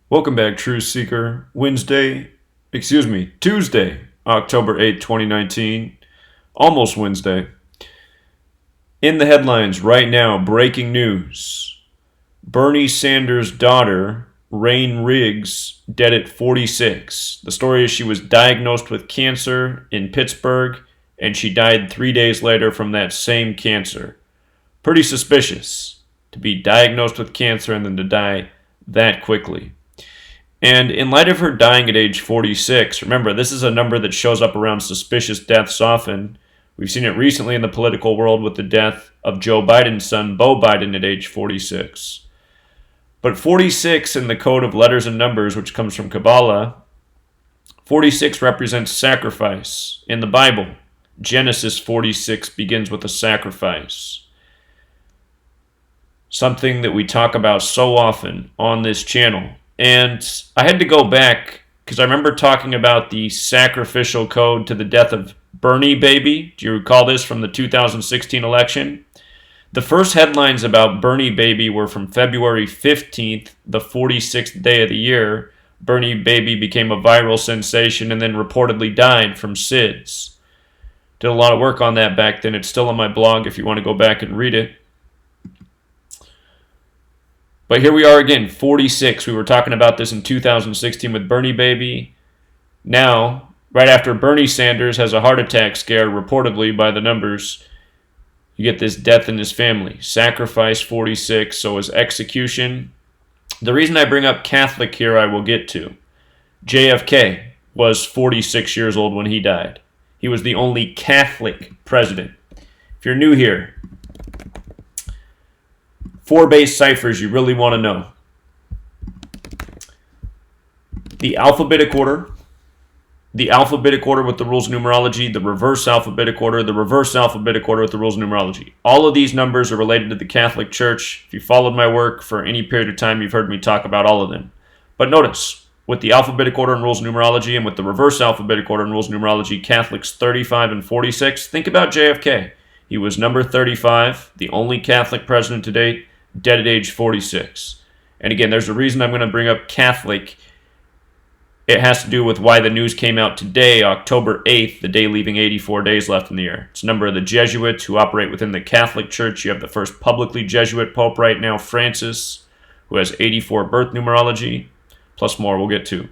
Welcome back, Truth Seeker. Tuesday, October 8th, 2019. Almost Wednesday. In the headlines right now, breaking news. Bernie Sanders' daughter, Rain Riggs, dead at 46. The story is she was diagnosed with cancer in Pittsburgh, and she died 3 days later from that same cancer. Pretty suspicious to be diagnosed with cancer and then to die that quickly. And in light of her dying at age 46, remember, this is a number that shows up around suspicious deaths often. We've seen it recently in the political world with the death of Joe Biden's son, Beau Biden, at age 46. But 46 in the code of letters and numbers, which comes from Kabbalah, 46 represents sacrifice. In the Bible, Genesis 46 begins with a sacrifice. Something that we talk about so often on this channel. And I had to go back because I remember talking about the sacrificial code to the death of Bernie Baby. Do you recall this from the 2016 election? The first headlines about Bernie Baby were from February 15th, the 46th day of the year. Bernie Baby became a viral sensation and then reportedly died from SIDS. Did a lot of work on that back then. It's still on my blog if you want to go back and read it. But here we are again, 46. We were talking about this in 2016 with Bernie Baby. Now, right after Bernie Sanders has a heart attack scare, reportedly by the numbers, you get this death in his family. Sacrifice 46, so his execution. The reason I bring up Catholic here I will get to. JFK was 46 years old when he died. He was the only Catholic president. If you're new here, 4 base ciphers you really want to know. The alphabetic order with the rules of numerology, the reverse alphabetic order with the rules of numerology. All of these numbers are related to the Catholic Church. If you followed my work for any period of time, you've heard me talk about all of them. But notice, with the alphabetic order and rules of numerology and with the reverse alphabetic order and rules of numerology, Catholics 35 and 46, think about JFK. He was number 35, the only Catholic president to date, dead at age 46. And again, there's a reason I'm going to bring up Catholic. It has to do with why the news came out today, October 8th, the day leaving 84 days left in the year. It's a number of the Jesuits who operate within the Catholic Church. You have the first publicly Jesuit pope right now, Francis, who has 84 birth numerology, plus more we'll get to.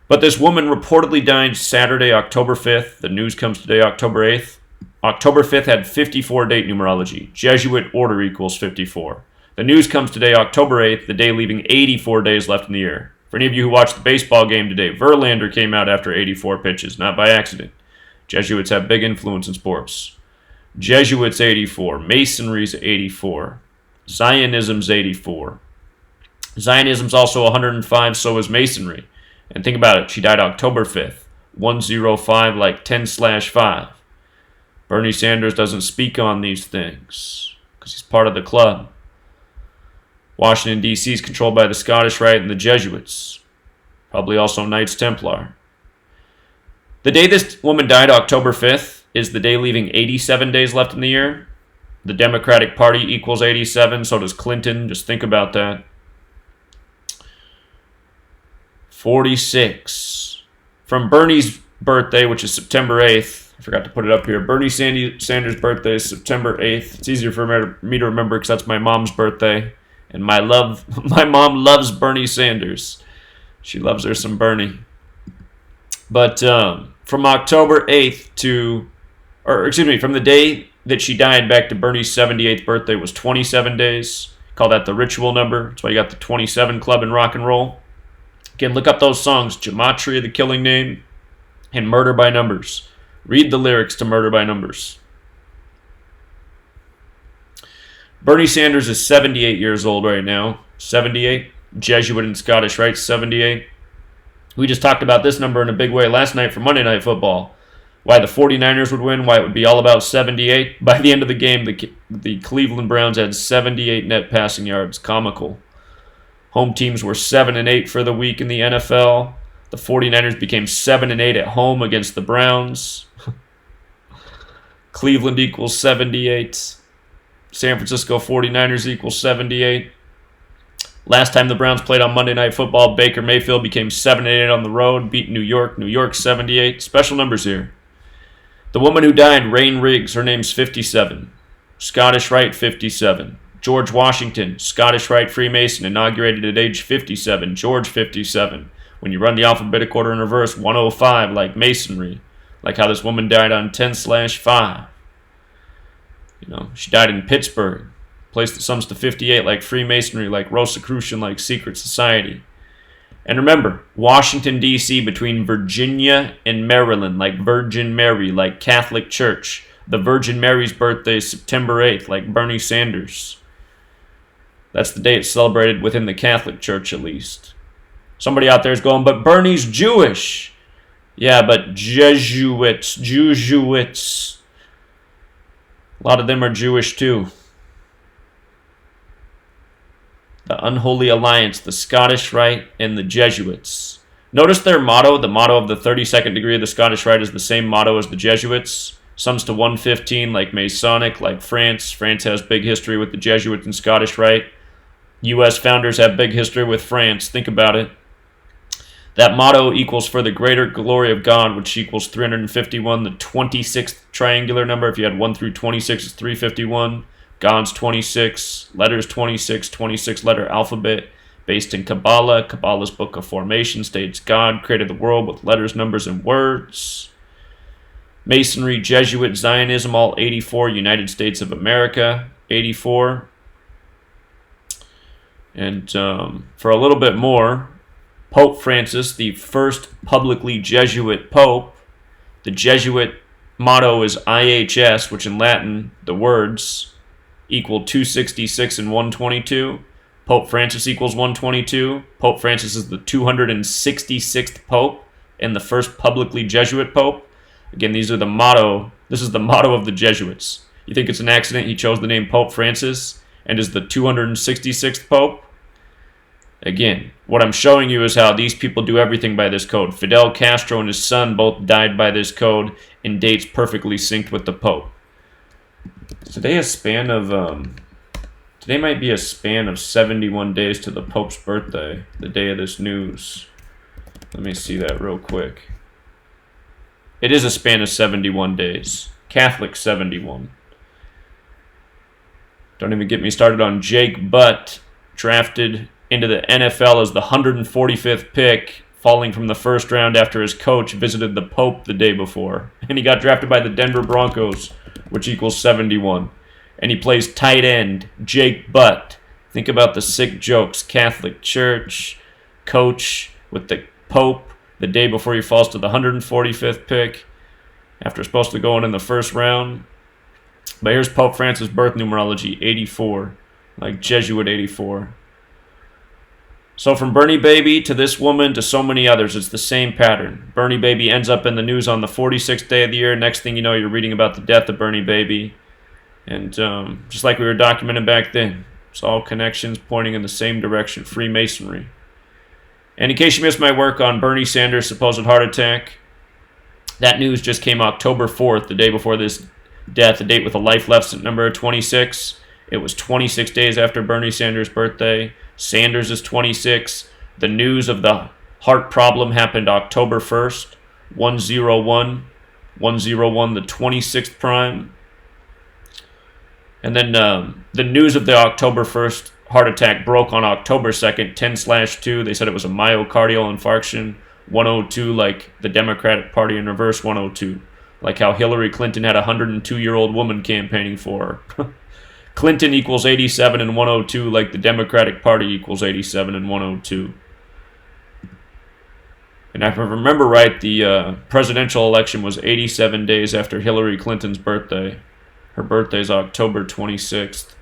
But this woman reportedly died Saturday, October 5th. The news comes today, October 8th. October 5th had 54 date numerology. Jesuit order equals 54. The news comes today, October 8th, the day leaving 84 days left in the year. For any of you who watched the baseball game today, Verlander came out after 84 pitches, not by accident. Jesuits have big influence in sports. Jesuits 84, Masonry's 84, Zionism's 84. Zionism's also 105, so is Masonry. And think about it, she died October 5th, 105 like 10/5. Bernie Sanders doesn't speak on these things because he's part of the club. Washington, D.C. is controlled by the Scottish Rite and the Jesuits, probably also Knights Templar. The day this woman died, October 5th, is the day leaving 87 days left in the year. The Democratic Party equals 87, so does Clinton. Just think about that. 46. From Bernie's birthday, which is September 8th, I forgot to put it up here. Bernie Sanders' birthday is September 8th. It's easier for me to remember because that's my mom's birthday. And my mom loves Bernie Sanders. She loves her some Bernie. But from October 8th from the day that she died back to Bernie's 78th birthday was 27 days. Call that the ritual number. That's why you got the 27 Club in rock and roll. Again, look up those songs, Gematria, The Killing Name, and Murder by Numbers. Read the lyrics to Murder by Numbers. Bernie Sanders is 78 years old right now. 78. Jesuit and Scottish Rite, 78. We just talked about this number in a big way last night for Monday Night Football. Why the 49ers would win, why it would be all about 78. By the end of the game, the Cleveland Browns had 78 net passing yards. Comical. Home teams were 7-8 for the week in the NFL. The 49ers became 7-8 at home against the Browns. Cleveland equals 78. San Francisco 49ers equals 78. Last time the Browns played on Monday Night Football, Baker Mayfield became 7-8 on the road, beat New York 78. Special numbers here. The woman who died, Rain Riggs, her name's 57. Scottish Rite, 57. George Washington, Scottish Rite Freemason, inaugurated at age 57. George, 57. When you run the alphabetic order in reverse, 105, like Masonry. Like how this woman died on 10/5. She died in Pittsburgh. Place that sums to 58, like Freemasonry, like Rosicrucian, like secret society. And remember, Washington, D.C., between Virginia and Maryland, like Virgin Mary, like Catholic Church. The Virgin Mary's birthday is September 8th, like Bernie Sanders. That's the day it's celebrated within the Catholic Church, at least. Somebody out there is going, but Bernie's Jewish. Yeah, but Jesuits. A lot of them are Jewish, too. The Unholy Alliance, the Scottish Rite, and the Jesuits. Notice their motto. The motto of the 32nd degree of the Scottish Rite is the same motto as the Jesuits. Sums to 115, like Masonic, like France. France has big history with the Jesuits and Scottish Rite. U.S. founders have big history with France. Think about it. That motto equals for the greater glory of God, which equals 351, the 26th triangular number. If you had 1 through 26, it's 351. God's 26, letters 26, 26-letter alphabet, based in Kabbalah. Kabbalah's book of formation states God created the world with letters, numbers, and words. Masonry, Jesuit, Zionism, all 84. United States of America, 84. And for a little bit more, Pope Francis, the first publicly Jesuit pope. The Jesuit motto is IHS, which in Latin, the words equal 266 and 122. Pope Francis equals 122. Pope Francis is the 266th pope and the first publicly Jesuit pope. Again, these are the motto. This is the motto of the Jesuits. You think it's an accident he chose the name Pope Francis and is the 266th pope? Again, what I'm showing you is how these people do everything by this code. Fidel Castro and his son both died by this code, and dates perfectly synced with the pope. Today might be a span of 71 days to the Pope's birthday, the day of this news. Let me see that real quick. It is a span of 71 days. Catholic 71. Don't even get me started on Jake Butt, drafted into the NFL as the 145th pick, falling from the first round after his coach visited the Pope the day before. And he got drafted by the Denver Broncos, which equals 71. And he plays tight end, Jake Butt. Think about the sick jokes. Catholic Church, coach with the Pope the day before he falls to the 145th pick after supposed to go in the first round. But here's Pope Francis' birth numerology, 84, like Jesuit 84. So from Bernie Baby to this woman to so many others, it's the same pattern. Bernie Baby ends up in the news on the 46th day of the year. Next thing you know, you're reading about the death of Bernie Baby. And just like we were documenting back then, it's all connections pointing in the same direction, Freemasonry. And in case you missed my work on Bernie Sanders' supposed heart attack, that news just came October 4th, the day before this death, a date with a life left number 26. It was 26 days after Bernie Sanders' birthday. Sanders is 26. The news of the heart problem happened October 1st, 101, the 26th prime. And then the news of the October 1st heart attack broke on October 2nd, 10/2. They said it was a myocardial infarction, 102, like the Democratic Party in reverse, 102. Like how Hillary Clinton had a 102-year-old woman campaigning for her. Clinton equals 87 and 102, like the Democratic Party equals 87 and 102. And if I remember right, the presidential election was 87 days after Hillary Clinton's birthday. Her birthday is October 26th.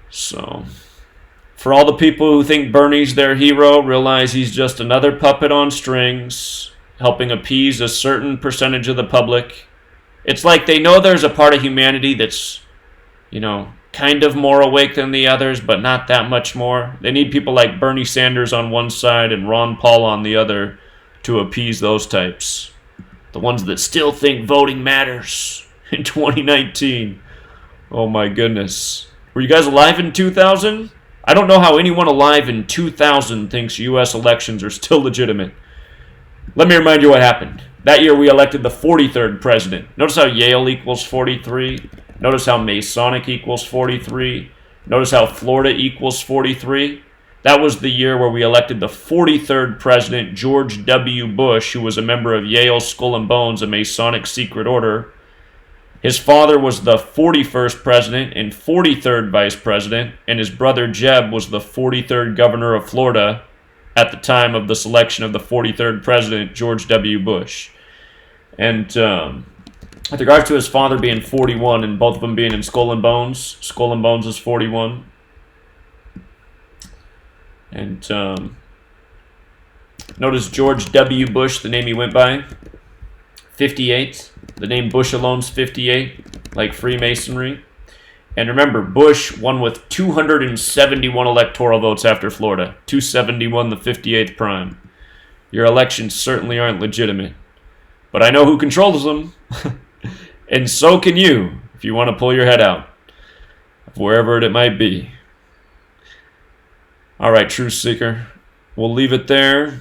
So, for all the people who think Bernie's their hero, realize he's just another puppet on strings, helping appease a certain percentage of the public. It's like they know there's a part of humanity that's, kind of more awake than the others, but not that much more. They need people like Bernie Sanders on one side and Ron Paul on the other to appease those types. The ones that still think voting matters in 2019. Oh my goodness. Were you guys alive in 2000? I don't know how anyone alive in 2000 thinks U.S. elections are still legitimate. Let me remind you what happened. That year we elected the 43rd president. Notice how Yale equals 43. Notice how Masonic equals 43. Notice how Florida equals 43. That was the year where we elected the 43rd president, George W. Bush, who was a member of Yale's Skull and Bones, a Masonic secret order. His father was the 41st president and 43rd vice president, and his brother Jeb was the 43rd governor of Florida at the time of the selection of the 43rd president, George W. Bush. And with regards to his father being 41 and both of them being in Skull and Bones is 41. And notice George W. Bush, the name he went by, 58. The name Bush alone's 58, like Freemasonry. And remember, Bush won with 271 electoral votes after Florida. 271, the 58th prime. Your elections certainly aren't legitimate. But I know who controls them. And so can you, if you want to pull your head out of wherever it might be. All right, Truth Seeker. We'll leave it there.